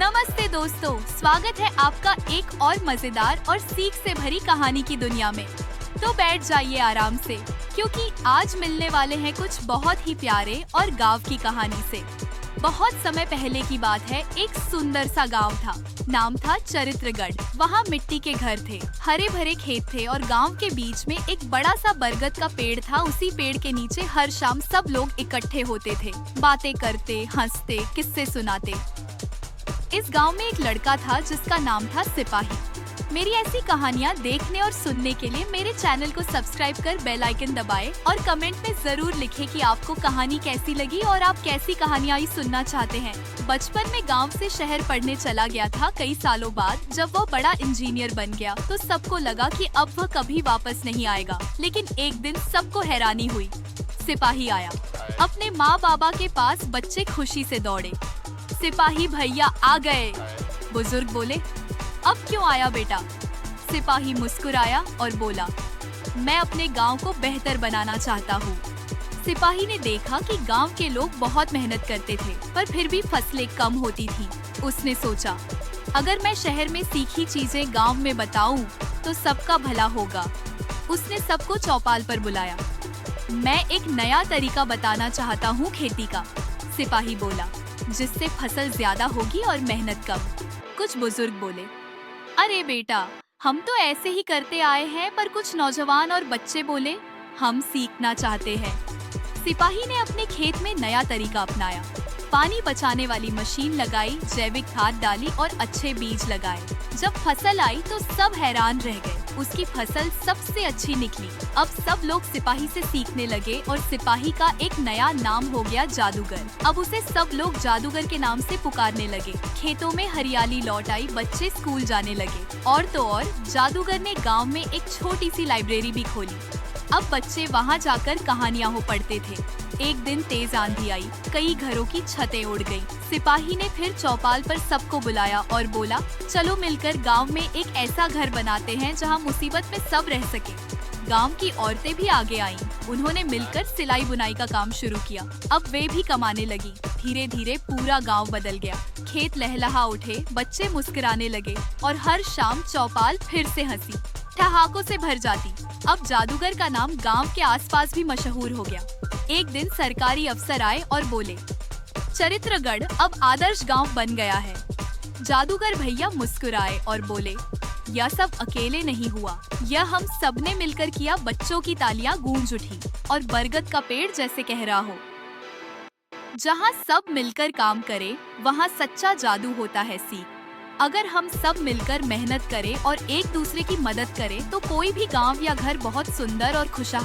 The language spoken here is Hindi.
नमस्ते दोस्तों, स्वागत है आपका एक और मजेदार और सीख से भरी कहानी की दुनिया में। तो बैठ जाइए आराम से, क्योंकि आज मिलने वाले हैं कुछ बहुत ही प्यारे और गांव की कहानी से। बहुत समय पहले की बात है, एक सुंदर सा गांव था। नाम था चरित्रगढ़। वहाँ मिट्टी के घर थे, हरे भरे खेत थे और गांव के बीच में एक बड़ा सा बरगद का पेड़ था। उसी पेड़ के नीचे हर शाम सब लोग इकट्ठे होते थे, बातें करते, हंसते, किस्से सुनाते। इस गांव में एक लड़का था जिसका नाम था सिपाही। मेरी ऐसी कहानियाँ देखने और सुनने के लिए मेरे चैनल को सब्सक्राइब कर बेल आइकन दबाएं और कमेंट में जरूर लिखें कि आपको कहानी कैसी लगी और आप कैसी कहानियाँ सुनना चाहते हैं। बचपन में गांव से शहर पढ़ने चला गया था। कई सालों बाद जब वो बड़ा इंजीनियर बन गया तो सबको लगा कि अब वह कभी वापस नहीं आएगा। लेकिन एक दिन सबको हैरानी हुई, सिपाही आया। अपने माँ बाबा के पास बच्चे खुशी से दौड़े। सिपाही भैया आ गए, बुजुर्ग बोले। अब क्यों आया बेटा? सिपाही मुस्कुराया और बोला, मैं अपने गांव को बेहतर बनाना चाहता हूँ। सिपाही ने देखा कि गांव के लोग बहुत मेहनत करते थे, पर फिर भी फसलें कम होती थी। उसने सोचा, अगर मैं शहर में सीखी चीजें गांव में बताऊं, तो सबका भला होगा। उसने सबको चौपाल पर बुलाया। मैं एक नया तरीका बताना चाहता हूँ खेती का, सिपाही बोला, जिससे फसल ज्यादा होगी और मेहनत कम। कुछ बुजुर्ग बोले, अरे बेटा, हम तो ऐसे ही करते आए हैं। पर कुछ नौजवान और बच्चे बोले, हम सीखना चाहते हैं। सिपाही ने अपने खेत में नया तरीका अपनाया। पानी बचाने वाली मशीन लगाई, जैविक खाद डाली और अच्छे बीज लगाए। जब फसल आई तो सब हैरान रह गए। उसकी फसल सबसे अच्छी निकली। अब सब लोग सिपाही से सीखने लगे और सिपाही का एक नया नाम हो गया जादूगर। अब उसे सब लोग जादूगर के नाम से पुकारने लगे। खेतों में हरियाली लौट आई, बच्चे स्कूल जाने लगे। और तो और, जादूगर ने गांव में एक छोटी सी लाइब्रेरी भी खोली। अब बच्चे वहां जाकर कहानियां पढ़ते थे। एक दिन तेज आंधी आई, कई घरों की छतें उड़ गईं। सिपाही ने फिर चौपाल पर सबको बुलाया और बोला, चलो मिलकर गांव में एक ऐसा घर बनाते हैं जहां मुसीबत में सब रह सके। गांव की औरतें भी आगे आईं। उन्होंने मिलकर सिलाई बुनाई का काम शुरू किया। अब वे भी कमाने लगी। धीरे धीरे पूरा गांव बदल गया। खेत लहलहा उठे, बच्चे मुस्कुराने लगे और हर शाम चौपाल फिर से हंसी ठहाकों से भर जाती। अब जादूगर का नाम गांव के आसपास भी मशहूर हो गया। एक दिन सरकारी अफसर आए और बोले, चरित्रगढ़ अब आदर्श गांव बन गया है। जादूगर भैया मुस्कुराए और बोले, यह सब अकेले नहीं हुआ, यह हम सब ने मिलकर किया। बच्चों की तालियां गूंज उठी और बरगद का पेड़ जैसे कह रहा हो, जहां सब मिलकर काम करे, वहां सच्चा जादू होता है। सीख, अगर हम सब मिलकर मेहनत करें और एक दूसरे की मदद करें, तो कोई भी गांव या घर बहुत सुंदर और खुशहाल